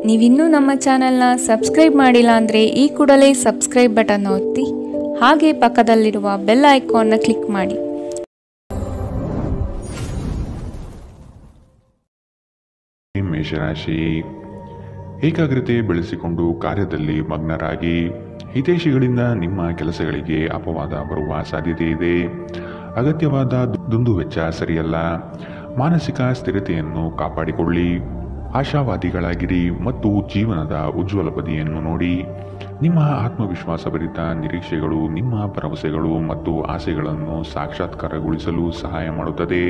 ನೀವಿನ್ನೂ ನಮ್ಮ ಚಾನೆಲ್ನ ಸಬ್ಸ್ಕ್ರೈಬ್ ಮಾಡಿಲ್ಲ ಅಂದರೆ ಈ ಕೂಡಲೇ ಸಬ್ಸ್ಕ್ರೈಬ್ ಬಟನ್ ಒತ್ತಿ ಹಾಗೆ ಪಕ್ಕದಲ್ಲಿರುವ ಬೆಲ್ ಐಕಾನ್ನ ಕ್ಲಿಕ್ ಮಾಡಿ. ಮೇಷರಾಶಿ, ಏಕಾಗ್ರತೆ ಬೆಳೆಸಿಕೊಂಡು ಕಾರ್ಯದಲ್ಲಿ ಮಗ್ನರಾಗಿ. ಹಿತೈಷಿಗಳಿಂದ ನಿಮ್ಮ ಕೆಲಸಗಳಿಗೆ ಅಪವಾದ ಬರುವ ಸಾಧ್ಯತೆ ಇದೆ. ಅಗತ್ಯವಾದ ದುಂದುವೆಚ್ಚ ಸರಿಯಲ್ಲ. ಮಾನಸಿಕ ಸ್ಥಿರತೆಯನ್ನು ಕಾಪಾಡಿಕೊಳ್ಳಿ. ಆಶಾವಾದಿಗಳಾಗಿರಿ ಮತ್ತು ಜೀವನದ ಉಜ್ವಲ ಬದಿಯನ್ನು ನೋಡಿ. ನಿಮ್ಮ ಆತ್ಮವಿಶ್ವಾಸಭರಿತ ನಿರೀಕ್ಷೆಗಳು ನಿಮ್ಮ ಭರವಸೆಗಳು ಮತ್ತು ಆಸೆಗಳನ್ನು ಸಾಕ್ಷಾತ್ಕಾರಗೊಳಿಸಲು ಸಹಾಯ ಮಾಡುತ್ತದೆ.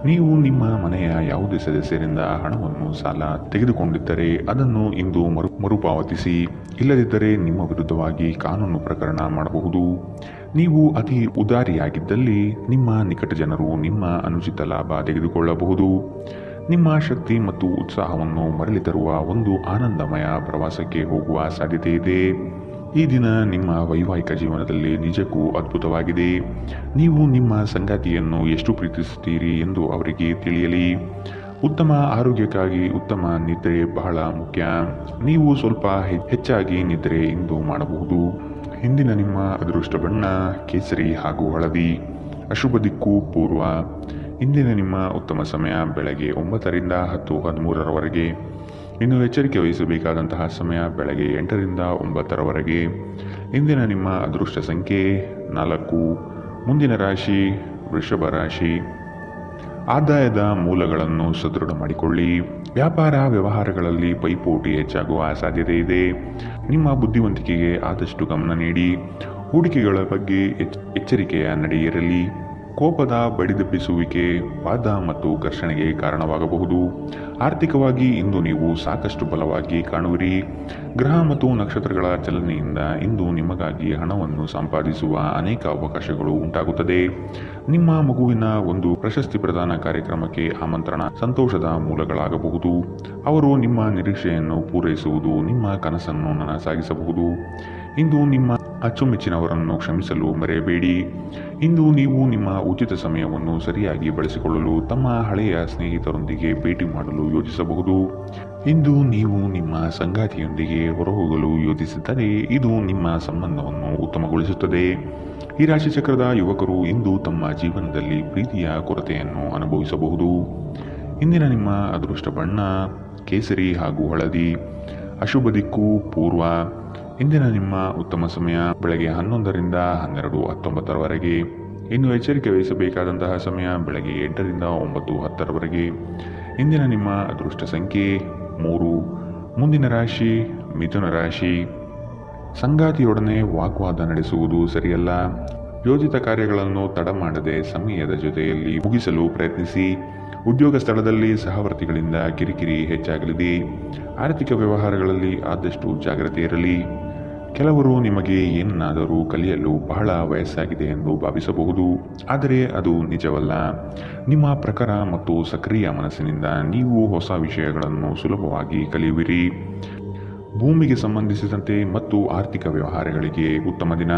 ನೀವು ನಿಮ್ಮ ಮನೆಯ ಯಾವುದೇ ಸದಸ್ಯರಿಂದ ಹಣವನ್ನು ಸಾಲ ತೆಗೆದುಕೊಂಡಿದ್ದರೆ ಅದನ್ನು ಇಂದು ಮರುಪಾವತಿಸಿ. ಇಲ್ಲದಿದ್ದರೆ ನಿಮ್ಮ ವಿರುದ್ಧವಾಗಿ ಕಾನೂನು ಪ್ರಕರಣ ಮಾಡಬಹುದು. ನೀವು ಅತಿ ಉದಾರಿಯಾಗಿದ್ದಲ್ಲಿ ನಿಮ್ಮ ನಿಕಟ ಜನರು ನಿಮ್ಮ ಅನುಚಿತ ಲಾಭ ತೆಗೆದುಕೊಳ್ಳಬಹುದು. ನಿಮ್ಮ ಶಕ್ತಿ ಮತ್ತು ಉತ್ಸಾಹವನ್ನು ಮರಳಿ ತರುವ ಒಂದು ಆನಂದಮಯ ಪ್ರವಾಸಕ್ಕೆ ಹೋಗುವ ಸಾಧ್ಯತೆ ಇದೆ. ಈ ದಿನ ನಿಮ್ಮ ವೈವಾಹಿಕ ಜೀವನದಲ್ಲಿ ನಿಜಕ್ಕೂ ಅದ್ಭುತವಾಗಿದೆ. ನೀವು ನಿಮ್ಮ ಸಂಗಾತಿಯನ್ನು ಎಷ್ಟು ಪ್ರೀತಿಸುತ್ತೀರಿ ಎಂದು ಅವರಿಗೆ ತಿಳಿಯಲಿ. ಉತ್ತಮ ಆರೋಗ್ಯಕ್ಕಾಗಿ ಉತ್ತಮ ನಿದ್ರೆ ಬಹಳ ಮುಖ್ಯ. ನೀವು ಸ್ವಲ್ಪ ಹೆಚ್ಚಾಗಿ ನಿದ್ರೆ ಇಂದು ಮಾಡಬಹುದು. ಇಂದಿನ ನಿಮ್ಮ ಅದೃಷ್ಟ ಬಣ್ಣ ಕೇಸರಿ ಹಾಗೂ ಹಳದಿ. ಅಶುಭ ದಿಕ್ಕು ಪೂರ್ವ. ಇಂದಿನ ನಿಮ್ಮ ಉತ್ತಮ ಸಮಯ ಬೆಳಗ್ಗೆ 9 ರಿಂದ 10:13ರವರೆಗೆ. ಇನ್ನು ಎಚ್ಚರಿಕೆ ವಹಿಸಬೇಕಾದಂತಹ ಸಮಯ ಬೆಳಗ್ಗೆ 8 ರಿಂದ 9ರವರೆಗೆ. ಇಂದಿನ ನಿಮ್ಮ ಅದೃಷ್ಟ ಸಂಖ್ಯೆ 4. ಮುಂದಿನ ರಾಶಿ ವೃಷಭ ರಾಶಿ. ಆದಾಯದ ಮೂಲಗಳನ್ನು ಸದೃಢ ಮಾಡಿಕೊಳ್ಳಿ. ವ್ಯಾಪಾರ ವ್ಯವಹಾರಗಳಲ್ಲಿ ಪೈಪೋಟಿ ಹೆಚ್ಚಾಗುವ ಸಾಧ್ಯತೆ ಇದೆ. ನಿಮ್ಮ ಬುದ್ಧಿವಂತಿಕೆಗೆ ಆದಷ್ಟು ಗಮನ ನೀಡಿ. ಹೂಡಿಕೆಗಳ ಬಗ್ಗೆ ಎಚ್ಚರಿಕೆಯ ನಡೆಯಿರಲಿ. ಕೋಪದ ಬಡಿದೆಬ್ಬಿಸುವಿಕೆ ವಾದ ಮತ್ತು ಘರ್ಷಣೆಗೆ ಕಾರಣವಾಗಬಹುದು. ಆರ್ಥಿಕವಾಗಿ ಇಂದು ನೀವು ಸಾಕಷ್ಟು ಬಲವಾಗಿ ಕಾಣುವಿರಿ. ಗ್ರಹ ಮತ್ತು ನಕ್ಷತ್ರಗಳ ಚಲನೆಯಿಂದ ಇಂದು ನಿಮಗಾಗಿ ಹಣವನ್ನು ಸಂಪಾದಿಸುವ ಅನೇಕ ಅವಕಾಶಗಳು ಉಂಟಾಗುತ್ತದೆ. ನಿಮ್ಮ ಮಗುವಿನ ಒಂದು ಪ್ರಶಸ್ತಿ ಪ್ರದಾನ ಕಾರ್ಯಕ್ರಮಕ್ಕೆ ಆಮಂತ್ರಣ ಸಂತೋಷದ ಮೂಲಗಳಾಗಬಹುದು. ಅವರು ನಿಮ್ಮ ನಿರೀಕ್ಷೆಯನ್ನು ಪೂರೈಸುವುದು ನಿಮ್ಮ ಕನಸನ್ನು ನನಸಾಗಿಸಬಹುದು. ಇಂದು ನಿಮ್ಮ ಅಚ್ಚುಮೆಚ್ಚಿನವರನ್ನು ಕ್ಷಮಿಸಲು ಮರೆಯಬೇಡಿ. ಇಂದು ನೀವು ನಿಮ್ಮ ಉಚಿತ ಸಮಯವನ್ನು ಸರಿಯಾಗಿ ಬಳಸಿಕೊಳ್ಳಲು ತಮ್ಮ ಹಳೆಯ ಸ್ನೇಹಿತರೊಂದಿಗೆ ಭೇಟಿ ಮಾಡಲು ಯೋಜಿಸಬಹುದು. ಇಂದು ನೀವು ನಿಮ್ಮ ಸಂಗಾತಿಯೊಂದಿಗೆ ಹೊರಹೋಗಲು ಯೋಜಿಸಿದ್ದರೆ ಇದು ನಿಮ್ಮ ಸಂಬಂಧವನ್ನು ಉತ್ತಮಗೊಳಿಸುತ್ತದೆ. ಈ ರಾಶಿಚಕ್ರದ ಯುವಕರು ಇಂದು ತಮ್ಮ ಜೀವನದಲ್ಲಿ ಪ್ರೀತಿಯ ಕೊರತೆಯನ್ನು ಅನುಭವಿಸಬಹುದು. ಇಂದಿನ ನಿಮ್ಮ ಅದೃಷ್ಟ ಬಣ್ಣ ಕೇಸರಿ ಹಾಗೂ ಹಳದಿ. ಅಶುಭ ದಿಕ್ಕು ಪೂರ್ವ. ಇಂದಿನ ನಿಮ್ಮ ಉತ್ತಮ ಸಮಯ ಬೆಳಗ್ಗೆ 11 ರಿಂದ 12:19ರವರೆಗೆ. ಇನ್ನು ಎಚ್ಚರಿಕೆ ವಹಿಸಬೇಕಾದಂತಹ ಸಮಯ ಬೆಳಗ್ಗೆ 8 ರಿಂದ 9:10ರವರೆಗೆ. ಇಂದಿನ ನಿಮ್ಮ ಅದೃಷ್ಟ ಸಂಖ್ಯೆ 3. ಮುಂದಿನ ರಾಶಿ ಮಿಥುನ ರಾಶಿ. ಸಂಗಾತಿಯೊಡನೆ ವಾಗ್ವಾದ ನಡೆಸುವುದು ಸರಿಯಲ್ಲ. ಯೋಜಿತ ಕಾರ್ಯಗಳನ್ನು ತಡ ಮಾಡದೆ ಸಮಯದ ಜೊತೆಯಲ್ಲಿ ಮುಗಿಸಲು ಪ್ರಯತ್ನಿಸಿ. ಉದ್ಯೋಗ ಸ್ಥಳದಲ್ಲಿ ಸಹವರ್ತಿಗಳಿಂದ ಕಿರಿಕಿರಿ ಹೆಚ್ಚಾಗಲಿದೆ. ಆರ್ಥಿಕ ವ್ಯವಹಾರಗಳಲ್ಲಿ ಆದಷ್ಟು ಜಾಗ್ರತೆ ಇರಲಿ. ಕೆಲವರು ನಿಮಗೆ ಏನನ್ನಾದರೂ ಕಲಿಯಲು ಬಹಳ ವಯಸ್ಸಾಗಿದೆ ಎಂದು ಭಾವಿಸಬಹುದು, ಆದರೆ ಅದು ನಿಜವಲ್ಲ. ನಿಮ್ಮ ಪ್ರಖರ ಮತ್ತು ಸಕ್ರಿಯ ಮನಸ್ಸಿನಿಂದ ನೀವು ಹೊಸ ವಿಷಯಗಳನ್ನು ಸುಲಭವಾಗಿ ಕಲಿಯುವಿರಿ. ಭೂಮಿಗೆ ಸಂಬಂಧಿಸಿದಂತೆ ಮತ್ತು ಆರ್ಥಿಕ ವ್ಯವಹಾರಗಳಿಗೆ ಉತ್ತಮ ದಿನ.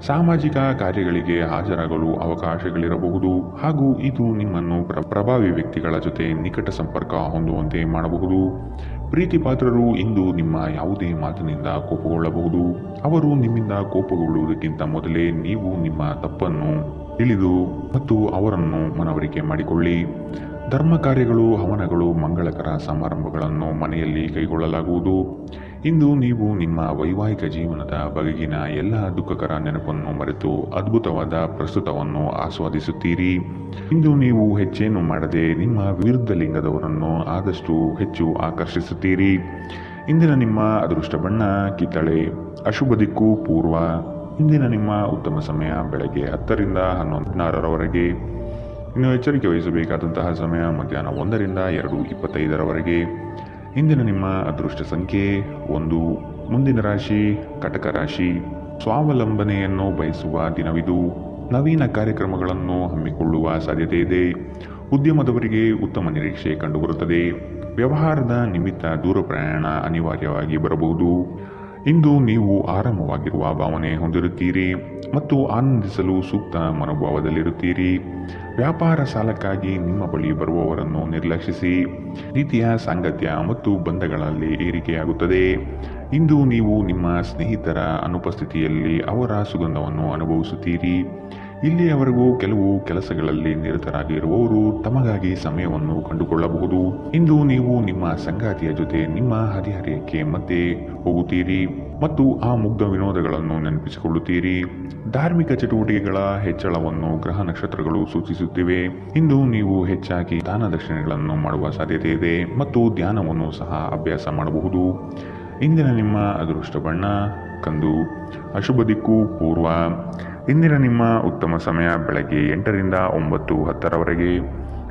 ಸಾಮಾಜಿಕ ಕಾರ್ಯಗಳಿಗೆ ಹಾಜರಾಗಲು ಅವಕಾಶಗಳಿರಬಹುದು ಹಾಗೂ ಇದು ನಿಮ್ಮನ್ನು ಪ್ರಭಾವಿ ವ್ಯಕ್ತಿಗಳ ಜೊತೆ ನಿಕಟ ಸಂಪರ್ಕ ಹೊಂದುವಂತೆ ಮಾಡಬಹುದು. ಪ್ರೀತಿ ಪಾತ್ರರು ಇಂದು ನಿಮ್ಮ ಯಾವುದೇ ಮಾತಿನಿಂದ ಕೋಪಗೊಳ್ಳಬಹುದು. ಅವರು ನಿಮ್ಮಿಂದ ಕೋಪಗೊಳ್ಳುವುದಕ್ಕಿಂತ ಮೊದಲೇ ನೀವು ನಿಮ್ಮ ತಪ್ಪನ್ನು ತಿಳಿದು ಮತ್ತು ಅವರನ್ನು ಮನವರಿಕೆ ಮಾಡಿಕೊಳ್ಳಿ. ಧರ್ಮ ಕಾರ್ಯಗಳು ಹವನಗಳು ಮಂಗಳಕರ ಸಮಾರಂಭಗಳನ್ನು ಮನೆಯಲ್ಲಿ ಕೈಗೊಳ್ಳಲಾಗುವುದು. ಇಂದು ನೀವು ನಿಮ್ಮ ವೈವಾಹಿಕ ಜೀವನದ ಬಗೆಗಿನ ಎಲ್ಲ ದುಃಖಕರ ನೆನಪನ್ನು ಮರೆತು ಅದ್ಭುತವಾದ ಪ್ರಸ್ತುತವನ್ನು ಆಸ್ವಾದಿಸುತ್ತೀರಿ. ಇಂದು ನೀವು ಹೆಚ್ಚೇನು ಮಾಡದೆ ನಿಮ್ಮ ವಿರುದ್ಧ ಲಿಂಗದವರನ್ನು ಆದಷ್ಟು ಹೆಚ್ಚು ಆಕರ್ಷಿಸುತ್ತೀರಿ. ಇಂದಿನ ನಿಮ್ಮ ಅದೃಷ್ಟ ಬಣ್ಣ ಕಿತ್ತಳೆ. ಅಶುಭ ದಿಕ್ಕು ಪೂರ್ವ. ಇಂದಿನ ನಿಮ್ಮ ಉತ್ತಮ ಸಮಯ ಬೆಳಗ್ಗೆ 10 ರಿಂದ 11:16ರವರೆಗೆ. ಇನ್ನು ಎಚ್ಚರಿಕೆ ವಹಿಸಬೇಕಾದಂತಹ ಸಮಯ ಮಧ್ಯಾಹ್ನ 1 ರಿಂದ 2:25ರವರೆಗೆ. ಇಂದಿನ ನಿಮ್ಮ ಅದೃಷ್ಟ ಸಂಖ್ಯೆ 1. ಮುಂದಿನ ರಾಶಿ ಕಟಕ ರಾಶಿ. ಸ್ವಾವಲಂಬನೆಯನ್ನು ಬಯಸುವ ದಿನವಿದು. ನವೀನ ಕಾರ್ಯಕ್ರಮಗಳನ್ನು ಹಮ್ಮಿಕೊಳ್ಳುವ ಸಾಧ್ಯತೆ ಇದೆ. ಉದ್ಯಮದವರಿಗೆ ಉತ್ತಮ ನಿರೀಕ್ಷೆ ಕಂಡುಬರುತ್ತದೆ. ವ್ಯವಹಾರದ ನಿಮಿತ್ತ ದೂರ ಪ್ರಯಾಣ ಅನಿವಾರ್ಯವಾಗಿ ಬರಬಹುದು. ಇಂದು ನೀವು ಆರಾಮವಾಗಿರುವ ಭಾವನೆ ಹೊಂದಿರುತ್ತೀರಿ ಮತ್ತು ಆನಂದಿಸಲು ಸೂಕ್ತ ಮನೋಭಾವದಲ್ಲಿರುತ್ತೀರಿ. ವ್ಯಾಪಾರ ಸಾಲಕ್ಕಾಗಿ ನಿಮ್ಮ ಬಳಿ ಬರುವವರನ್ನು ನಿರ್ಲಕ್ಷಿಸಿ. ರೀತಿಯ ಸಾಂಗತ್ಯ ಮತ್ತು ಬಂಧಗಳಲ್ಲಿ ಏರಿಕೆಯಾಗುತ್ತದೆ. ಇಂದು ನೀವು ನಿಮ್ಮ ಸ್ನೇಹಿತರ ಅನುಪಸ್ಥಿತಿಯಲ್ಲಿ ಅವರ ಸುಗಂಧವನ್ನು ಅನುಭವಿಸುತ್ತೀರಿ. ಇಲ್ಲಿಯವರೆಗೂ ಕೆಲವು ಕೆಲಸಗಳಲ್ಲಿ ನಿರತರಾಗಿರುವವರು ತಮಗಾಗಿ ಸಮಯವನ್ನು ಕಂಡುಕೊಳ್ಳಬಹುದು. ಇಂದು ನೀವು ನಿಮ್ಮ ಸಂಗಾತಿಯ ಜೊತೆ ನಿಮ್ಮ ಹದಿಹರೆಯಕ್ಕೆ ಮತ್ತೆ ಹೋಗುತ್ತೀರಿ ಮತ್ತು ಆ ಮುಗ್ಧ ವಿನೋದಗಳನ್ನು ನೆನಪಿಸಿಕೊಳ್ಳುತ್ತೀರಿ. ಧಾರ್ಮಿಕ ಚಟುವಟಿಕೆಗಳ ಹೆಚ್ಚಳವನ್ನು ಗ್ರಹ ನಕ್ಷತ್ರಗಳು ಸೂಚಿಸುತ್ತಿವೆ. ಇಂದು ನೀವು ಹೆಚ್ಚಾಗಿ ದಾನ ದಕ್ಷಿಣೆಗಳನ್ನು ಮಾಡುವ ಸಾಧ್ಯತೆ ಇದೆ ಮತ್ತು ಧ್ಯಾನವನ್ನು ಸಹ ಅಭ್ಯಾಸ ಮಾಡಬಹುದು. ಇಂದಿನ ನಿಮ್ಮ ಅದೃಷ್ಟ ಬಣ್ಣ ಕಂದು. ಅಶುಭ ದಿಕ್ಕು ಪೂರ್ವ. ಇಂದಿನ ನಿಮ್ಮ ಉತ್ತಮ ಸಮಯ ಬೆಳಗ್ಗೆ 8ರಿಂದ 9:10ರವರೆಗೆ.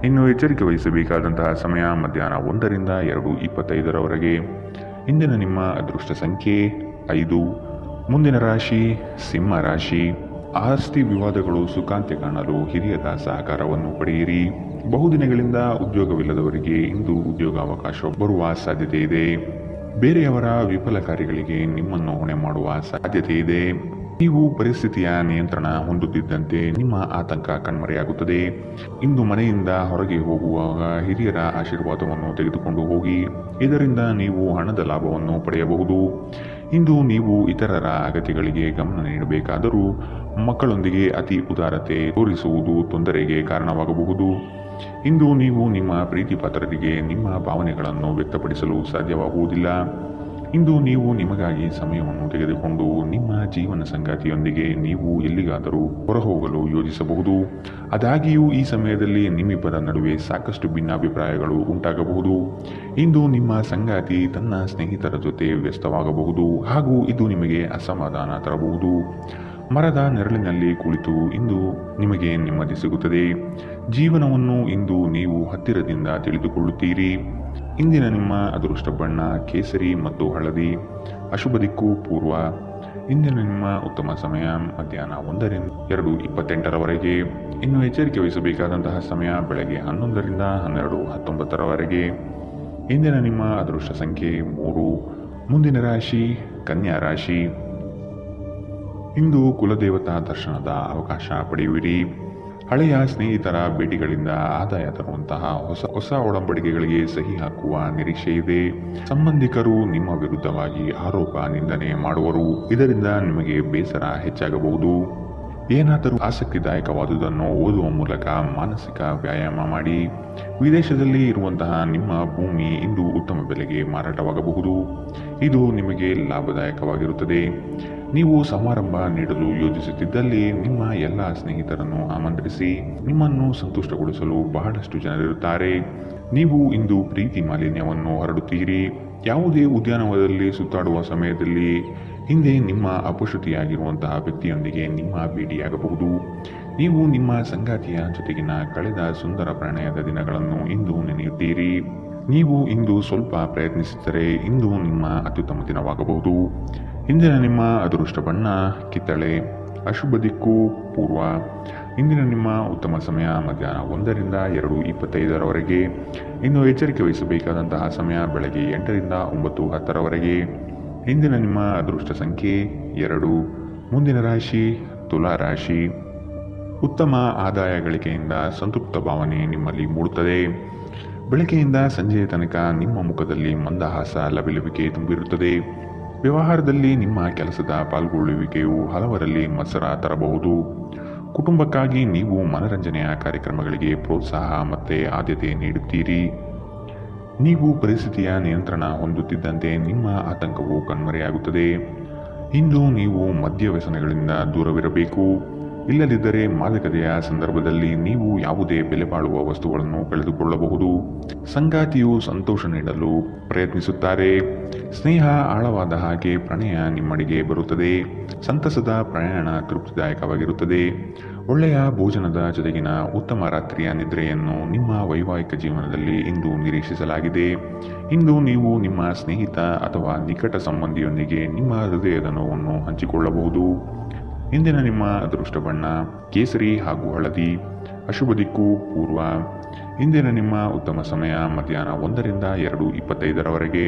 ಇನ್ನು ಎಚ್ಚರಿಕೆ ವಹಿಸಬೇಕಾದಂತಹ ಸಮಯ ಮಧ್ಯಾಹ್ನ 1ರಿಂದ 2:25ರವರೆಗೆ. ಇಂದಿನ ನಿಮ್ಮ ಅದೃಷ್ಟ ಸಂಖ್ಯೆ 5. ಮುಂದಿನ ರಾಶಿ ಸಿಂಹ ರಾಶಿ. ಆಸ್ತಿ ವಿವಾದಗಳು ಸುಖಾಂತ್ಯ ಕಾಣಲು ಹಿರಿಯರ ಸಹಕಾರವನ್ನು ಪಡೆಯಿರಿ. ಬಹುದಿನಗಳಿಂದ ಉದ್ಯೋಗವಿಲ್ಲದವರಿಗೆ ಇಂದು ಉದ್ಯೋಗಾವಕಾಶ ಬರುವ ಸಾಧ್ಯತೆ ಇದೆ. ಬೇರೆಯವರ ವಿಫಲ ಕಾರ್ಯಗಳಿಗೆ ನಿಮ್ಮನ್ನು ಹೊಣೆ ಮಾಡುವ ಸಾಧ್ಯತೆ ಇದೆ. ನೀವು ಪರಿಸ್ಥಿತಿಯ ನಿಯಂತ್ರಣ ಹೊಂದುತ್ತಿದ್ದಂತೆ ನಿಮ್ಮ ಆತಂಕ ಕಣ್ಮರೆಯಾಗುತ್ತದೆ. ಇಂದು ಮನೆಯಿಂದ ಹೊರಗೆ ಹೋಗುವಾಗ ಹಿರಿಯರ ಆಶೀರ್ವಾದವನ್ನು ತೆಗೆದುಕೊಂಡು ಹೋಗಿ. ಇದರಿಂದ ನೀವು ಹಣದ ಲಾಭವನ್ನು ಪಡೆಯಬಹುದು. ಇಂದು ನೀವು ಇತರರ ಅಗತ್ಯಗಳಿಗೆ ಗಮನ ನೀಡಬೇಕಾದರೂ ಮಕ್ಕಳೊಂದಿಗೆ ಅತಿ ಉದಾರತೆ ತೋರಿಸುವುದು ತೊಂದರೆಗೆ ಕಾರಣವಾಗಬಹುದು. ಇಂದು ನೀವು ನಿಮ್ಮ ಪ್ರೀತಿ ಪಾತ್ರರಿಗೆ ನಿಮ್ಮ ಭಾವನೆಗಳನ್ನು ವ್ಯಕ್ತಪಡಿಸಲು ಸಾಧ್ಯವಾಗುವುದಿಲ್ಲ. ಇಂದು ನೀವು ನಿಮಗಾಗಿ ಸಮಯವನ್ನು ತೆಗೆದುಕೊಂಡು ನಿಮ್ಮ ಜೀವನ ಸಂಗಾತಿಯೊಂದಿಗೆ ನೀವು ಎಲ್ಲಿಗಾದರೂ ಹೊರಹೋಗಲು ಯೋಜಿಸಬಹುದು. ಆದಾಗ್ಯೂ ಈ ಸಮಯದಲ್ಲಿ ನಿಮ್ಮಿಬ್ಬರ ನಡುವೆ ಸಾಕಷ್ಟು ಭಿನ್ನಾಭಿಪ್ರಾಯಗಳು ಉಂಟಾಗಬಹುದು. ಇಂದು ನಿಮ್ಮ ಸಂಗಾತಿ ತನ್ನ ಸ್ನೇಹಿತರ ಜೊತೆ ವ್ಯಸ್ತವಾಗಬಹುದು ಹಾಗೂ ಇದು ನಿಮಗೆ ಅಸಮಾಧಾನ ತರಬಹುದು. ಮರದ ನೆರಳಿನಲ್ಲಿ ಕುಳಿತು ಇಂದು ನಿಮಗೆ ನೆಮ್ಮದಿ ಸಿಗುತ್ತದೆ. ಜೀವನವನ್ನು ಇಂದು ನೀವು ಹತ್ತಿರದಿಂದ ತಿಳಿದುಕೊಳ್ಳುತ್ತೀರಿ. ಇಂದಿನ ನಿಮ್ಮ ಅದೃಷ್ಟ ಬಣ್ಣ ಕೇಸರಿ ಮತ್ತು ಹಳದಿ. ಅಶುಭ ದಿಕ್ಕು ಪೂರ್ವ. ಇಂದಿನ ನಿಮ್ಮ ಉತ್ತಮ ಸಮಯ ಮಧ್ಯಾಹ್ನ 1ರಿಂದ 2:28ರವರೆಗೆ. ಇನ್ನು ಎಚ್ಚರಿಕೆ ವಹಿಸಬೇಕಾದಂತಹ ಸಮಯ ಬೆಳಗ್ಗೆ 11ರಿಂದ 12:19ರವರೆಗೆ. ಇಂದಿನ ನಿಮ್ಮ ಅದೃಷ್ಟ ಸಂಖ್ಯೆ 3. ಮುಂದಿನ ರಾಶಿ ಕನ್ಯಾ ರಾಶಿ. ಇಂದು ಕುಲದೇವತಾ ದರ್ಶನದ ಅವಕಾಶ ಪಡೆಯುವಿರಿ. ಹಳೆಯ ಸ್ನೇಹಿತರ ಭೇಟಿಗಳಿಂದ ಆದಾಯ ತರುವಂತಹ ಹೊಸ ಒಡಂಬಡಿಕೆಗಳಿಗೆ ಸಹಿ ಹಾಕುವ ನಿರೀಕ್ಷೆ ಇದೆ. ಸಂಬಂಧಿಕರು ನಿಮ್ಮ ವಿರುದ್ಧವಾಗಿ ಆರೋಪ ನಿಂದನೆ ಮಾಡುವರು. ಇದರಿಂದ ನಿಮಗೆ ಬೇಸರ ಹೆಚ್ಚಾಗಬಹುದು. ಏನಾದರೂ ಆಸಕ್ತಿದಾಯಕವಾದುದನ್ನು ಓದುವ ಮೂಲಕ ಮಾನಸಿಕ ವ್ಯಾಯಾಮ ಮಾಡಿ. ವಿದೇಶದಲ್ಲಿ ಇರುವಂತಹ ನಿಮ್ಮ ಭೂಮಿ ಇಂದು ಉತ್ತಮ ಬೆಲೆಗೆ ಮಾರಾಟವಾಗಬಹುದು. ಇದು ನಿಮಗೆ ಲಾಭದಾಯಕವಾಗಿರುತ್ತದೆ. ನೀವು ಸಮಾರಂಭ ನೀಡಲು ಯೋಜಿಸುತ್ತಿದ್ದಲ್ಲಿ ನಿಮ್ಮ ಎಲ್ಲ ಸ್ನೇಹಿತರನ್ನು ಆಮಂತ್ರಿಸಿ. ನಿಮ್ಮನ್ನು ಸಂತುಷ್ಟಗೊಳಿಸಲು ಬಹಳಷ್ಟು ಜನರಿರುತ್ತಾರೆ. ನೀವು ಇಂದು ಪ್ರೀತಿ ಮಾಲಿನ್ಯವನ್ನು ಹರಡುತ್ತೀರಿ. ಯಾವುದೇ ಉದ್ಯಾನವನದಲ್ಲಿ ಸುತ್ತಾಡುವ ಸಮಯದಲ್ಲಿ ಹಿಂದೆ ನಿಮ್ಮ ಅಪಶ್ರುತಿಯಾಗಿರುವಂತಹ ವ್ಯಕ್ತಿಯೊಂದಿಗೆ ನಿಮ್ಮ ಭೇಟಿಯಾಗಬಹುದು. ನೀವು ನಿಮ್ಮ ಸಂಗಾತಿಯ ಜೊತೆಗಿನ ಕಳೆದ ಸುಂದರ ಪ್ರಣಯದ ದಿನಗಳನ್ನು ಇಂದು ನೆನೆಯುತ್ತೀರಿ. ನೀವು ಇಂದು ಸ್ವಲ್ಪ ಪ್ರಯತ್ನಿಸಿದರೆ ಇಂದು ನಿಮ್ಮ ಅತ್ಯುತ್ತಮ ದಿನವಾಗಬಹುದು. ಇಂದಿನ ನಿಮ್ಮ ಅದೃಷ್ಟ ಬಣ್ಣ ಕಿತ್ತಳೆ. ಅಶುಭ ದಿಕ್ಕು ಪೂರ್ವ. ಇಂದಿನ ನಿಮ್ಮ ಉತ್ತಮ ಸಮಯ ಮಧ್ಯಾಹ್ನ 1ರಿಂದ 2:25ರವರೆಗೆ. ಇನ್ನು ಎಚ್ಚರಿಕೆ ವಹಿಸಬೇಕಾದಂತಹ ಸಮಯ ಬೆಳಗ್ಗೆ 8ರಿಂದ 9:10ರವರೆಗೆ. ಇಂದಿನ ನಿಮ್ಮ ಅದೃಷ್ಟ ಸಂಖ್ಯೆ 2. ಮುಂದಿನ ರಾಶಿ ತುಲಾ ರಾಶಿ. ಉತ್ತಮ ಆದಾಯ ಗಳಿಕೆಯಿಂದ ಸಂತೃಪ್ತ ಭಾವನೆ ನಿಮ್ಮಲ್ಲಿ ಮೂಡುತ್ತದೆ. ಬೆಳಗ್ಗೆಯಿಂದ ಸಂಜೆಯ ತನಕ ನಿಮ್ಮ ಮುಖದಲ್ಲಿ ಮಂದಹಾಸ ಲವಿಲವಿಕೆ ತುಂಬಿರುತ್ತದೆ. ವ್ಯವಹಾರದಲ್ಲಿ ನಿಮ್ಮ ಕೆಲಸದ ಪಾಲ್ಗೊಳ್ಳುವಿಕೆಯು ಹಲವರಲ್ಲಿ ಮತ್ಸರ ತರಬಹುದು. ಕುಟುಂಬಕ್ಕಾಗಿ ನೀವು ಮನರಂಜನೆಯ ಕಾರ್ಯಕ್ರಮಗಳಿಗೆ ಪ್ರೋತ್ಸಾಹ ಮತ್ತು ಆದ್ಯತೆ ನೀಡುತ್ತೀರಿ. ನೀವು ಪರಿಸ್ಥಿತಿಯ ನಿಯಂತ್ರಣ ಹೊಂದುತ್ತಿದ್ದಂತೆ ನಿಮ್ಮ ಆತಂಕವು ಕಣ್ಮರೆಯಾಗುತ್ತದೆ. ಇಂದು ನೀವು ಮದ್ಯ ವ್ಯಸನಗಳಿಂದ ದೂರವಿರಬೇಕು. ಇಲ್ಲದಿದ್ದರೆ ಮಾದಕತೆಯ ಸಂದರ್ಭದಲ್ಲಿ ನೀವು ಯಾವುದೇ ಬೆಲೆ ಬಾಳುವ ವಸ್ತುಗಳನ್ನು ಕಳೆದುಕೊಳ್ಳಬಹುದು. ಸಂಗಾತಿಯು ಸಂತೋಷ ನೀಡಲು ಪ್ರಯತ್ನಿಸುತ್ತಾರೆ. ಸ್ನೇಹ ಆಳವಾದ ಹಾಗೆ ಪ್ರಣಯ ನಿಮ್ಮಡಿಗೆ ಬರುತ್ತದೆ. ಸಂತಸದ ಪ್ರಯಾಣ ತೃಪ್ತಿದಾಯಕವಾಗಿರುತ್ತದೆ. ಒಳ್ಳೆಯ ಭೋಜನದ ಜೊತೆಗಿನ ಉತ್ತಮ ರಾತ್ರಿಯ ನಿದ್ರೆಯನ್ನು ನಿಮ್ಮ ವೈವಾಹಿಕ ಜೀವನದಲ್ಲಿ ಇಂದು ನಿರೀಕ್ಷಿಸಲಾಗಿದೆ. ಇಂದು ನೀವು ನಿಮ್ಮ ಸ್ನೇಹಿತ ಅಥವಾ ನಿಕಟ ಸಂಬಂಧಿಯೊಂದಿಗೆ ನಿಮ್ಮ ಹೃದಯದ ನೋವನ್ನು ಹಂಚಿಕೊಳ್ಳಬಹುದು. ಇಂದಿನ ನಿಮ್ಮ ಅದೃಷ್ಟ ಬಣ್ಣ ಕೇಸರಿ ಹಾಗೂ ಹಳದಿ. ಅಶುಭ ದಿಕ್ಕು ಪೂರ್ವ. ಇಂದಿನ ನಿಮ್ಮ ಉತ್ತಮ ಸಮಯ ಮಧ್ಯಾಹ್ನ 1ರಿಂದ 2:25ರವರೆಗೆ.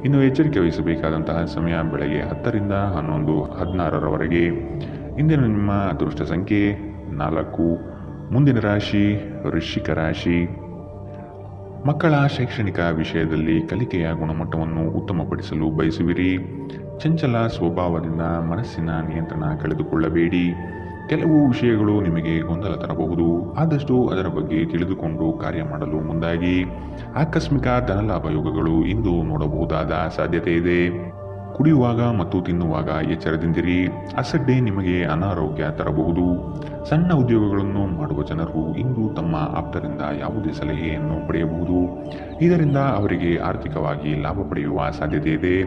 ಇನ್ನು ಎಚ್ಚರಿಕೆ ವಹಿಸಬೇಕಾದಂತಹ ಸಮಯ ಬೆಳಗ್ಗೆ 10ರಿಂದ 11, 16ರವರೆಗೆ. ಇಂದಿನ ನಿಮ್ಮ ಅದೃಷ್ಟ ಸಂಖ್ಯೆ 4. ಮುಂದಿನ ರಾಶಿ ವೃಶ್ಚಿಕ ರಾಶಿ. ಮಕ್ಕಳ ಶೈಕ್ಷಣಿಕ ವಿಷಯದಲ್ಲಿ ಕಲಿಕೆಯ ಗುಣಮಟ್ಟವನ್ನು ಉತ್ತಮಪಡಿಸಲು ಬಯಸುವಿರಿ. ಚಂಚಲ ಸ್ವಭಾವದಿಂದ ಮನಸ್ಸಿನ ನಿಯಂತ್ರಣ ಕಳೆದುಕೊಳ್ಳಬೇಡಿ. ಕೆಲವು ವಿಷಯಗಳು ನಿಮಗೆ ಗೊಂದಲ ತರಬಹುದು. ಆದಷ್ಟು ಅದರ ಬಗ್ಗೆ ತಿಳಿದುಕೊಂಡು ಕಾರ್ಯ ಮಾಡಲು ಮುಂದಾಗಿ. ಆಕಸ್ಮಿಕ ಧನಲಾಭ ಯೋಗಗಳು ಇಂದು ನೋಡಬಹುದಾದ ಸಾಧ್ಯತೆ ಇದೆ. ಕುಡಿಯುವಾಗ ಮತ್ತು ತಿನ್ನುವಾಗ ಎಚ್ಚರದಿಂದಿರಿ. ಅಸಡ್ಡೆ ನಿಮಗೆ ಅನಾರೋಗ್ಯ ತರಬಹುದು. ಸಣ್ಣ ಉದ್ಯೋಗಗಳನ್ನು ಮಾಡುವ ಜನರು ಇಂದು ತಮ್ಮ ಆಪ್ತರಿಂದ ಯಾವುದೇ ಸಲಹೆಯನ್ನು ಪಡೆಯಬಹುದು. ಇದರಿಂದ ಅವರಿಗೆ ಆರ್ಥಿಕವಾಗಿ ಲಾಭ ಪಡೆಯುವ ಸಾಧ್ಯತೆ ಇದೆ.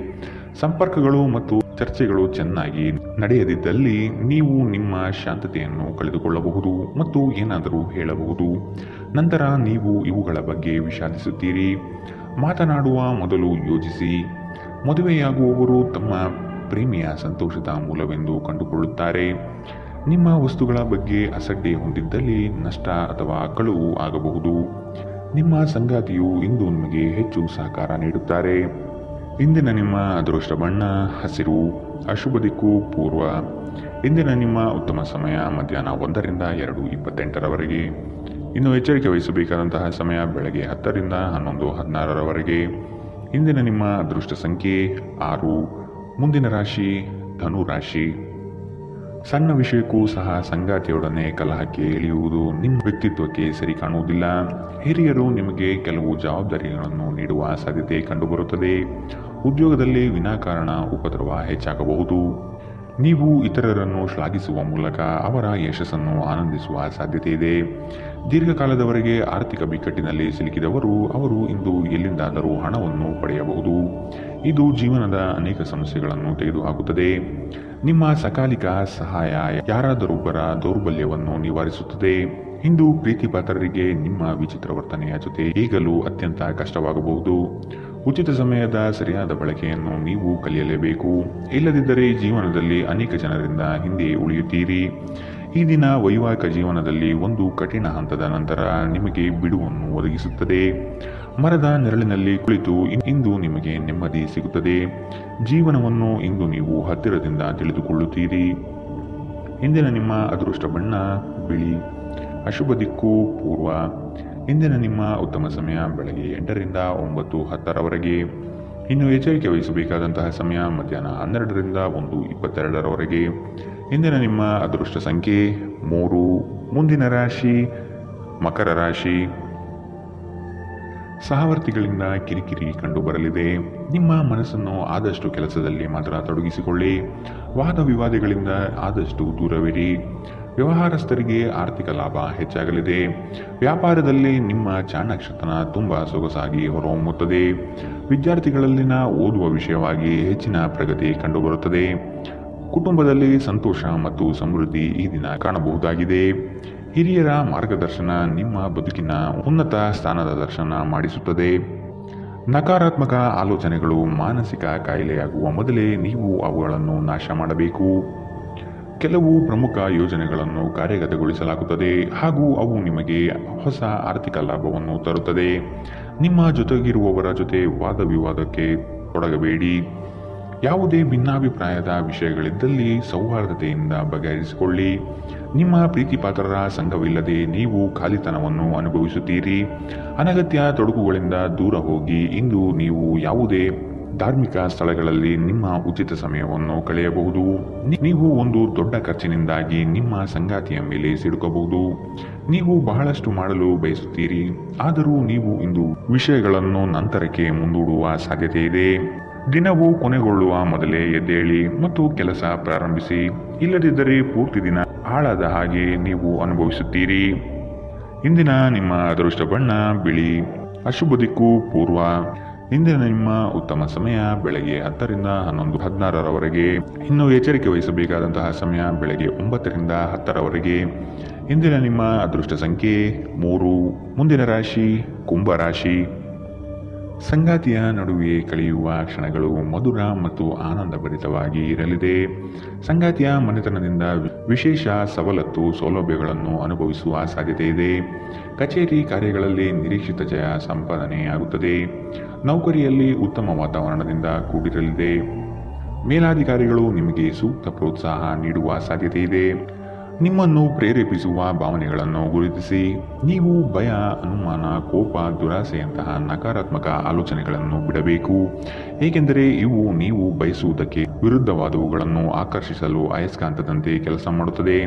ಸಂಪರ್ಕಗಳು ಮತ್ತು ಚರ್ಚೆಗಳು ಚೆನ್ನಾಗಿ ನಡೆಯದಿದ್ದಲ್ಲಿ ನೀವು ನಿಮ್ಮ ಶಾಂತತೆಯನ್ನು ಕಳೆದುಕೊಳ್ಳಬಹುದು ಮತ್ತು ಏನಾದರೂ ಹೇಳಬಹುದು. ನಂತರ ನೀವು ಇವುಗಳ ಬಗ್ಗೆ ವಿಷಾದಿಸುತ್ತೀರಿ. ಮಾತನಾಡುವ ಮೊದಲು ಯೋಚಿಸಿ. ಮದುವೆಯಾಗುವವರು ತಮ್ಮ ಪ್ರೇಮಿಯ ಸಂತೋಷದ ಮೂಲವೆಂದು ಕಂಡುಕೊಳ್ಳುತ್ತಾರೆ. ನಿಮ್ಮ ವಸ್ತುಗಳ ಬಗ್ಗೆ ಅಸಡ್ಡೆ ಹೊಂದಿದ್ದಲ್ಲಿ ನಷ್ಟ ಅಥವಾ ಕಳುವು ಆಗಬಹುದು. ನಿಮ್ಮ ಸಂಗಾತಿಯು ಇಂದು ನಿಮಗೆ ಹೆಚ್ಚು ಸಹಕಾರ ನೀಡುತ್ತಾರೆ. ಇಂದಿನ ನಿಮ್ಮ ಅದೃಷ್ಟ ಬಣ್ಣ ಹಸಿರು. ಅಶುಭ ದಿಕ್ಕು ಪೂರ್ವ. ಇಂದಿನ ನಿಮ್ಮ ಉತ್ತಮ ಸಮಯ ಮಧ್ಯಾಹ್ನ 1ರಿಂದ 2:28ರವರೆಗೆ. ಇನ್ನು ಎಚ್ಚರಿಕೆ ವಹಿಸಬೇಕಾದಂತಹ ಸಮಯ ಬೆಳಗ್ಗೆ 10ರಿಂದ 11, 16ರವರೆಗೆ. ಇಂದಿನ ನಿಮ್ಮ ಅದೃಷ್ಟ ಸಂಖ್ಯೆ 6. ಮುಂದಿನ ರಾಶಿ ಧನು ರಾಶಿ. ಸಣ್ಣ ವಿಷಯಕ್ಕೂ ಸಹ ಸಂಗಾತಿಯೊಡನೆ ಕಲಹಕ್ಕೆ ಇಳಿಯುವುದು ನಿಮ್ಮ ವ್ಯಕ್ತಿತ್ವಕ್ಕೆ ಸರಿ ಕಾಣುವುದಿಲ್ಲ. ಹಿರಿಯರು ನಿಮಗೆ ಕೆಲವು ಜವಾಬ್ದಾರಿಗಳನ್ನು ನೀಡುವ ಸಾಧ್ಯತೆ ಕಂಡುಬರುತ್ತದೆ. ಉದ್ಯೋಗದಲ್ಲಿ ವಿನಾಕಾರಣ ಉಪದ್ರವ ಹೆಚ್ಚಾಗಬಹುದು. ನೀವು ಇತರರನ್ನು ಶ್ಲಾಘಿಸುವ ಮೂಲಕ ಅವರ ಯಶಸ್ಸನ್ನು ಆನಂದಿಸುವ ಸಾಧ್ಯತೆ ಇದೆ. ದೀರ್ಘಕಾಲದವರೆಗೆ ಆರ್ಥಿಕ ಬಿಕ್ಕಟ್ಟಿನಲ್ಲಿ ಸಿಲುಕಿದವರು ಅವರು ಇಂದು ಎಲ್ಲಿಂದಾದರೂ ಹಣವನ್ನು ಪಡೆಯಬಹುದು. ಇದು ಜೀವನದ ಅನೇಕ ಸಮಸ್ಯೆಗಳನ್ನು ತೆಗೆದುಹಾಕುತ್ತದೆ. ನಿಮ್ಮ ಸಕಾಲಿಕ ಸಹಾಯ ಯಾರಾದರೊಬ್ಬರ ದೌರ್ಬಲ್ಯವನ್ನು ನಿವಾರಿಸುತ್ತದೆ. ಇಂದು ಪ್ರೀತಿಪಾತ್ರರಿಗೆ ನಿಮ್ಮ ವಿಚಿತ್ರ ವರ್ತನೆಯ ಜೊತೆ ಈಗಲೂ ಅತ್ಯಂತ ಕಷ್ಟವಾಗಬಹುದು. ಉಚಿತ ಸಮಯದ ಸರಿಯಾದ ಬಳಕೆಯನ್ನು ನೀವು ಕಲಿಯಲೇಬೇಕು. ಇಲ್ಲದಿದ್ದರೆ ಜೀವನದಲ್ಲಿ ಅನೇಕ ಜನರಿಂದ ಹಿಂದೆ ಉಳಿಯುತ್ತೀರಿ. ಈ ದಿನ ವೈವಾಹಿಕ ಜೀವನದಲ್ಲಿ ಒಂದು ಕಠಿಣ ಹಂತದ ನಂತರ ನಿಮಗೆ ಬಿಡುವನ್ನು ಒದಗಿಸುತ್ತದೆ. ಮರದ ನೆರಳಿನಲ್ಲಿ ಕುಳಿತು ಇಂದು ನಿಮಗೆ ನೆಮ್ಮದಿ ಸಿಗುತ್ತದೆ. ಜೀವನವನ್ನು ಇಂದು ನೀವು ಹತ್ತಿರದಿಂದ ತಿಳಿದುಕೊಳ್ಳುತ್ತೀರಿ. ಇಂದಿನ ನಿಮ್ಮ ಅದೃಷ್ಟ ಬಣ್ಣ ಬಿಳಿ. ಅಶುಭ ದಿಕ್ಕು ಪೂರ್ವ. ಇಂದಿನ ನಿಮ್ಮ ಉತ್ತಮ ಸಮಯ ಬೆಳಗ್ಗೆ 8ರಿಂದ 9, 10ರವರೆಗೆ. ಇನ್ನು ಎಚ್ಚರಿಕೆ ವಹಿಸಬೇಕಾದಂತಹ ಸಮಯ ಮಧ್ಯಾಹ್ನ 12ರಿಂದ 1:22ರವರೆಗೆ. ಇಂದಿನ ನಿಮ್ಮ ಅದೃಷ್ಟ ಸಂಖ್ಯೆ 3. ಮುಂದಿನ ರಾಶಿ ಮಕರ ರಾಶಿ. ಸಹವರ್ತಿಗಳಿಂದ ಕಿರಿಕಿರಿ ಕಂಡುಬರಲಿದೆ. ನಿಮ್ಮ ಮನಸ್ಸನ್ನು ಆದಷ್ಟು ಕೆಲಸದಲ್ಲಿ ಮಾತ್ರ ತೊಡಗಿಸಿಕೊಳ್ಳಿ. ವಾದ ವಿವಾದಗಳಿಂದ ಆದಷ್ಟು ದೂರವಿರಿ. ವ್ಯವಹಾರಸ್ಥರಿಗೆ ಆರ್ಥಿಕ ಲಾಭ ಹೆಚ್ಚಾಗಲಿದೆ. ವ್ಯಾಪಾರದಲ್ಲಿ ನಿಮ್ಮ ಚಾಣಾಕ್ಷತನ ತುಂಬ ಸೊಗಸಾಗಿ ಹೊರಹೊಮ್ಮುತ್ತದೆ. ವಿದ್ಯಾರ್ಥಿಗಳಲ್ಲಿನ ಓದುವ ವಿಷಯವಾಗಿ ಹೆಚ್ಚಿನ ಪ್ರಗತಿ ಕಂಡುಬರುತ್ತದೆ. ಕುಟುಂಬದಲ್ಲಿ ಸಂತೋಷ ಮತ್ತು ಸಮೃದ್ಧಿ ಈ ದಿನ ಕಾಣಬಹುದಾಗಿದೆ. ಹಿರಿಯರ ಮಾರ್ಗದರ್ಶನ ನಿಮ್ಮ ಬದುಕಿನ ಉನ್ನತ ಸ್ಥಾನದ ದರ್ಶನ ಮಾಡಿಸುತ್ತದೆ. ನಕಾರಾತ್ಮಕ ಆಲೋಚನೆಗಳು ಮಾನಸಿಕ ಕಾಯಿಲೆಯಾಗುವ ಮೊದಲೇ ನೀವು ಅವುಗಳನ್ನು ನಾಶ ಮಾಡಬೇಕು. ಕೆಲವು ಪ್ರಮುಖ ಯೋಜನೆಗಳನ್ನು ಕಾರ್ಯಗತಗೊಳಿಸಲಾಗುತ್ತದೆ ಹಾಗೂ ಅವು ನಿಮಗೆ ಹೊಸ ಆರ್ಥಿಕ ಲಾಭವನ್ನು ತರುತ್ತದೆ. ನಿಮ್ಮ ಜೊತೆಗಿರುವವರ ಜೊತೆ ವಾದ ವಿವಾದಕ್ಕೆ ತೊಡಗಬೇಡಿ. ಯಾವುದೇ ಭಿನ್ನಾಭಿಪ್ರಾಯದ ವಿಷಯಗಳಿದ್ದಲ್ಲಿ ಸೌಹಾರ್ದತೆಯಿಂದ ಬಗೆಹರಿಸಿಕೊಳ್ಳಿ. ನಿಮ್ಮ ಪ್ರೀತಿಪಾತ್ರರ ಸಂಘವಿಲ್ಲದೆ ನೀವು ಖಾಲಿತನವನ್ನು ಅನುಭವಿಸುತ್ತೀರಿ. ಅನಗತ್ಯ ತೊಡಕುಗಳಿಂದ ದೂರ ಹೋಗಿ. ಇಂದು ನೀವು ಯಾವುದೇ ಧಾರ್ಮಿಕ ಸ್ಥಳಗಳಲ್ಲಿ ನಿಮ್ಮ ಉಚಿತ ಸಮಯವನ್ನು ಕಳೆಯಬಹುದು. ನೀವು ಒಂದು ದೊಡ್ಡ ಖರ್ಚಿನಿಂದಾಗಿ ನಿಮ್ಮ ಸಂಗಾತಿಯ ಮೇಲೆ ಸಿಡುಕಬಹುದು. ನೀವು ಬಹಳಷ್ಟು ಮಾಡಲು ಬಯಸುತ್ತೀರಿ, ಆದರೂ ನೀವು ಇಂದು ವಿಷಯಗಳನ್ನು ನಂತರಕ್ಕೆ ಮುಂದೂಡುವ ಸಾಧ್ಯತೆ ಇದೆ. ದಿನವು ಕೊನೆಗೊಳ್ಳುವ ಮೊದಲೇ ಎದ್ದೇಳಿ ಮತ್ತು ಕೆಲಸ ಪ್ರಾರಂಭಿಸಿ. ಇಲ್ಲದಿದ್ದರೆ ಪೂರ್ತಿ ದಿನ ಹಾಳಾದ ಹಾಗೆ ನೀವು ಅನುಭವಿಸುತ್ತೀರಿ. ಇಂದಿನ ನಿಮ್ಮ ಅದೃಷ್ಟ ಬಣ್ಣ ಬಿಳಿ. ಅಶುಭ ದಿಕ್ಕು ಪೂರ್ವ. ಇಂದಿನ ನಿಮ್ಮ ಉತ್ತಮ ಸಮಯ ಬೆಳಗ್ಗೆ 10ರಿಂದ 11, 16ರವರೆಗೆ. ಇನ್ನು ಎಚ್ಚರಿಕೆ ವಹಿಸಬೇಕಾದಂತಹ ಸಮಯ ಬೆಳಗ್ಗೆ 9ರಿಂದ 10ರವರೆಗೆ. ಇಂದಿನ ನಿಮ್ಮ ಅದೃಷ್ಟ ಸಂಖ್ಯೆ 3. ಮುಂದಿನ ರಾಶಿ ಕುಂಭ ರಾಶಿ. ಸಂಗಾತಿಯ ನಡುವೆ ಕಳೆಯುವ ಕ್ಷಣಗಳು ಮಧುರ ಮತ್ತು ಆನಂದಭರಿತವಾಗಿ ಇರಲಿದೆ. ಸಂಗಾತಿಯ ಮನೆತನದಿಂದ ವಿಶೇಷ ಸವಲತ್ತು ಸೌಲಭ್ಯಗಳನ್ನು ಅನುಭವಿಸುವ ಸಾಧ್ಯತೆ ಇದೆ. ಕಚೇರಿ ಕಾರ್ಯಗಳಲ್ಲಿ ನಿರೀಕ್ಷಿತ ಜಯ ಸಂಪಾದನೆಯಾಗುತ್ತದೆ. ನೌಕರಿಯಲ್ಲಿ ಉತ್ತಮ ವಾತಾವರಣದಿಂದ ಕೂಡಿರಲಿದೆ. ಮೇಲಾಧಿಕಾರಿಗಳು ನಿಮಗೆ ಸೂಕ್ತ ಪ್ರೋತ್ಸಾಹ ನೀಡುವ ಸಾಧ್ಯತೆ ಇದೆ. ನಿಮ್ಮನ್ನು ಪ್ರೇರೇಪಿಸುವ ಭಾವನೆಗಳನ್ನು ಗುರುತಿಸಿ ನೀವು ಭಯ, ಅನುಮಾನ, ಕೋಪ, ದುರಾಸೆಯಂತಹ ನಕಾರಾತ್ಮಕ ಆಲೋಚನೆಗಳನ್ನು ಬಿಡಬೇಕು. ಏಕೆಂದರೆ ಇವು ನೀವು ಬಯಸುವುದಕ್ಕೆ ವಿರುದ್ಧವಾದವುಗಳನ್ನು ಆಕರ್ಷಿಸಲು ಅಯಸ್ಕಾಂತದಂತೆ ಕೆಲಸ ಮಾಡುತ್ತದೆ.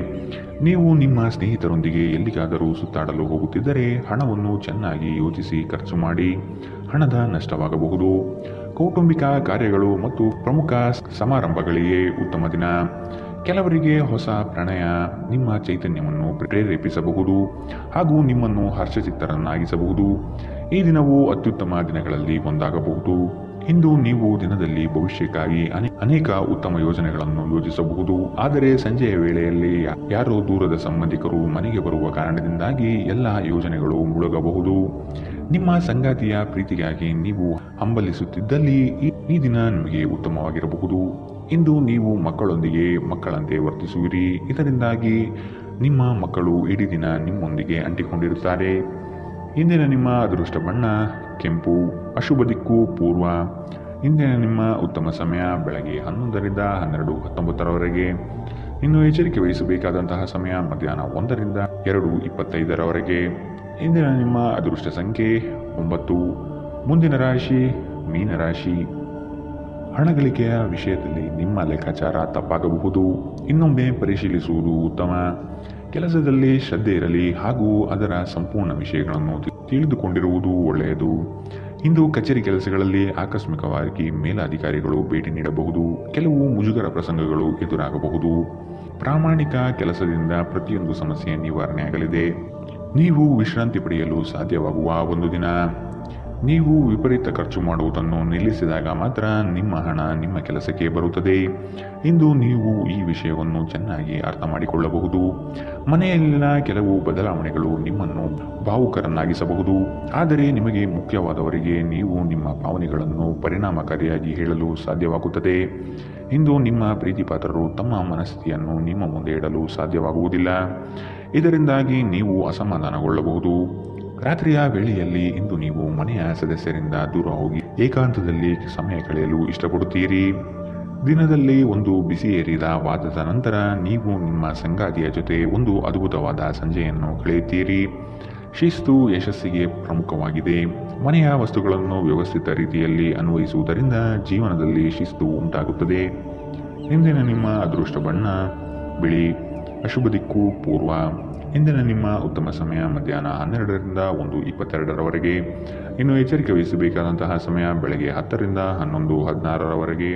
ನೀವು ನಿಮ್ಮ ಸ್ನೇಹಿತರೊಂದಿಗೆ ಎಲ್ಲಿಗಾದರೂ ಸುತ್ತಾಡಲು ಹೋಗುತ್ತಿದ್ದರೆ ಹಣವನ್ನು ಚೆನ್ನಾಗಿ ಯೋಚಿಸಿ ಖರ್ಚು ಮಾಡಿ. ಹಣದ ನಷ್ಟವಾಗಬಹುದು. ಕೌಟುಂಬಿಕ ಕಾರ್ಯಗಳು ಮತ್ತು ಪ್ರಮುಖ ಸಮಾರಂಭಗಳಿಗೆ ಉತ್ತಮ ದಿನ. ಕೆಲವರಿಗೆ ಹೊಸ ಪ್ರಣಯ ನಿಮ್ಮ ಚೈತನ್ಯವನ್ನು ಪ್ರೇರೇಪಿಸಬಹುದು ಹಾಗೂ ನಿಮ್ಮನ್ನು ಹರ್ಷಚಿತ್ತರನ್ನಾಗಿಸಬಹುದು. ಈ ದಿನವು ಅತ್ಯುತ್ತಮ ದಿನಗಳಲ್ಲಿ ಒಂದಾಗಬಹುದು. ಇಂದು ನೀವು ದಿನದಲ್ಲಿ ಭವಿಷ್ಯಕ್ಕಾಗಿ ಅನೇಕ ಉತ್ತಮ ಯೋಜನೆಗಳನ್ನು ಯೋಜಿಸಬಹುದು. ಆದರೆ ಸಂಜೆಯ ವೇಳೆಯಲ್ಲಿ ಯಾರೋ ದೂರದ ಸಂಬಂಧಿಕರು ಮನೆಗೆ ಬರುವ ಕಾರಣದಿಂದಾಗಿ ಎಲ್ಲ ಯೋಜನೆಗಳು ಮುಳುಗಬಹುದು. ನಿಮ್ಮ ಸಂಗಾತಿಯ ಪ್ರೀತಿಗಾಗಿ ನೀವು ಹಂಬಲಿಸುತ್ತಿದ್ದಲ್ಲಿ ಈ ದಿನ ನಿಮಗೆ ಉತ್ತಮವಾಗಿರಬಹುದು. ಇಂದು ನೀವು ಮಕ್ಕಳೊಂದಿಗೆ ಮಕ್ಕಳಂತೆ ವರ್ತಿಸುವಿರಿ. ಇದರಿಂದಾಗಿ ನಿಮ್ಮ ಮಕ್ಕಳು ಇಡೀ ದಿನ ನಿಮ್ಮೊಂದಿಗೆ ಅಂಟಿಕೊಂಡಿರುತ್ತಾರೆ. ಇಂದಿನ ನಿಮ್ಮ ಅದೃಷ್ಟ ಬಣ್ಣ ಕೆಂಪು. ಅಶುಭ ದಿಕ್ಕು ಪೂರ್ವ. ಇಂದಿನ ನಿಮ್ಮ ಉತ್ತಮ ಸಮಯ ಬೆಳಗ್ಗೆ 11ರಿಂದ 12:19 ಇನ್ನು ಎಚ್ಚರಿಕೆ ವಹಿಸಬೇಕಾದಂತಹ ಸಮಯ ಮಧ್ಯಾಹ್ನ 1ರಿಂದ 2:25 ಇಂದಿನ ನಿಮ್ಮ ಅದೃಷ್ಟ ಸಂಖ್ಯೆ 9. ಮುಂದಿನ ರಾಶಿ ಮೀನರಾಶಿ. ಹಣಗಳಿಕೆಯ ವಿಷಯದಲ್ಲಿ ನಿಮ್ಮ ಲೆಕ್ಕಾಚಾರ ತಪ್ಪಾಗಬಹುದು. ಇನ್ನೊಮ್ಮೆ ಪರಿಶೀಲಿಸುವುದು ಉತ್ತಮ. ಕೆಲಸದಲ್ಲಿ ಶ್ರದ್ಧೆ ಇರಲಿ ಹಾಗೂ ಅದರ ಸಂಪೂರ್ಣ ವಿಷಯಗಳನ್ನು ತಿಳಿದುಕೊಂಡಿರುವುದು ಒಳ್ಳೆಯದು. ಇಂದು ಕಚೇರಿ ಕೆಲಸಗಳಲ್ಲಿ ಆಕಸ್ಮಿಕವಾಗಿ ಮೇಲಾಧಿಕಾರಿಗಳು ಭೇಟಿ ನೀಡಬಹುದು. ಕೆಲವು ಮುಜುಗರ ಪ್ರಸಂಗಗಳು ಎದುರಾಗಬಹುದು. ಪ್ರಾಮಾಣಿಕ ಕೆಲಸದಿಂದ ಪ್ರತಿಯೊಂದು ಸಮಸ್ಯೆ ನಿವಾರಣೆಯಾಗಲಿದೆ. ನೀವು ವಿಶ್ರಾಂತಿ ಪಡೆಯಲು ಸಾಧ್ಯವಾಗುವ ಒಂದು ದಿನ. ನೀವು ವಿಪರೀತ ಖರ್ಚು ಮಾಡುವುದನ್ನು ನಿಲ್ಲಿಸಿದಾಗ ಮಾತ್ರ ನಿಮ್ಮ ಹಣ ನಿಮ್ಮ ಕೆಲಸಕ್ಕೆ ಬರುತ್ತದೆ. ಇಂದು ನೀವು ಈ ವಿಷಯವನ್ನು ಚೆನ್ನಾಗಿ ಅರ್ಥ ಮಾಡಿಕೊಳ್ಳಬಹುದು. ಮನೆಯಲ್ಲಿನ ಕೆಲವು ಬದಲಾವಣೆಗಳು ನಿಮ್ಮನ್ನು ಭಾವುಕರನ್ನಾಗಿಸಬಹುದು. ಆದರೆ ನಿಮಗೆ ಮುಖ್ಯವಾದವರಿಗೆ ನೀವು ನಿಮ್ಮ ಭಾವನೆಗಳನ್ನು ಪರಿಣಾಮಕಾರಿಯಾಗಿ ಹೇಳಲು ಸಾಧ್ಯವಾಗುತ್ತದೆ. ಇಂದು ನಿಮ್ಮ ಪ್ರೀತಿಪಾತ್ರರು ತಮ್ಮ ಮನಸ್ಥಿತಿಯನ್ನು ನಿಮ್ಮ ಮುಂದೆ ಇಡಲು ಸಾಧ್ಯವಾಗುವುದಿಲ್ಲ. ಇದರಿಂದಾಗಿ ನೀವು ಅಸಮಾಧಾನಗೊಳ್ಳಬಹುದು. ರಾತ್ರಿಯ ವೇಳೆಯಲ್ಲಿ ಇಂದು ನೀವು ಮನೆಯ ಸದಸ್ಯರಿಂದ ದೂರ ಹೋಗಿ ಏಕಾಂತದಲ್ಲಿ ಸಮಯ ಕಳೆಯಲು ಇಷ್ಟಪಡುತ್ತೀರಿ. ದಿನದಲ್ಲಿ ಒಂದು ಬಿಸಿಯೇರಿದ ವಾದದ ನಂತರ ನೀವು ನಿಮ್ಮ ಸಂಗಾತಿಯ ಜೊತೆ ಒಂದು ಅದ್ಭುತವಾದ ಸಂಜೆಯನ್ನು ಕಳೆಯುತ್ತೀರಿ. ಶಿಸ್ತು ಯಶಸ್ಸಿಗೆ ಪ್ರಮುಖವಾಗಿದೆ. ಮನೆಯ ವಸ್ತುಗಳನ್ನು ವ್ಯವಸ್ಥಿತ ರೀತಿಯಲ್ಲಿ ಅನ್ವಯಿಸುವುದರಿಂದ ಜೀವನದಲ್ಲಿ ಶಿಸ್ತು ಉಂಟಾಗುತ್ತದೆ. ಇಂದಿನ ನಿಮ್ಮ ಅದೃಷ್ಟ ಬಣ್ಣ ಬಿಳಿ. ಅಶುಭ ದಿಕ್ಕು ಪೂರ್ವ. ಇಂದಿನ ನಿಮ್ಮ ಉತ್ತಮ ಸಮಯ ಮಧ್ಯಾಹ್ನ 12ರಿಂದ 1:22 ಇನ್ನು ಎಚ್ಚರಿಕೆ ವಹಿಸಬೇಕಾದಂತಹ ಸಮಯ ಬೆಳಗ್ಗೆ 10ರಿಂದ 11:16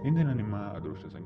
ಇಂದಿನ ನಿಮ್ಮ ಅದೃಷ್ಟ ಸಂಖ್ಯೆ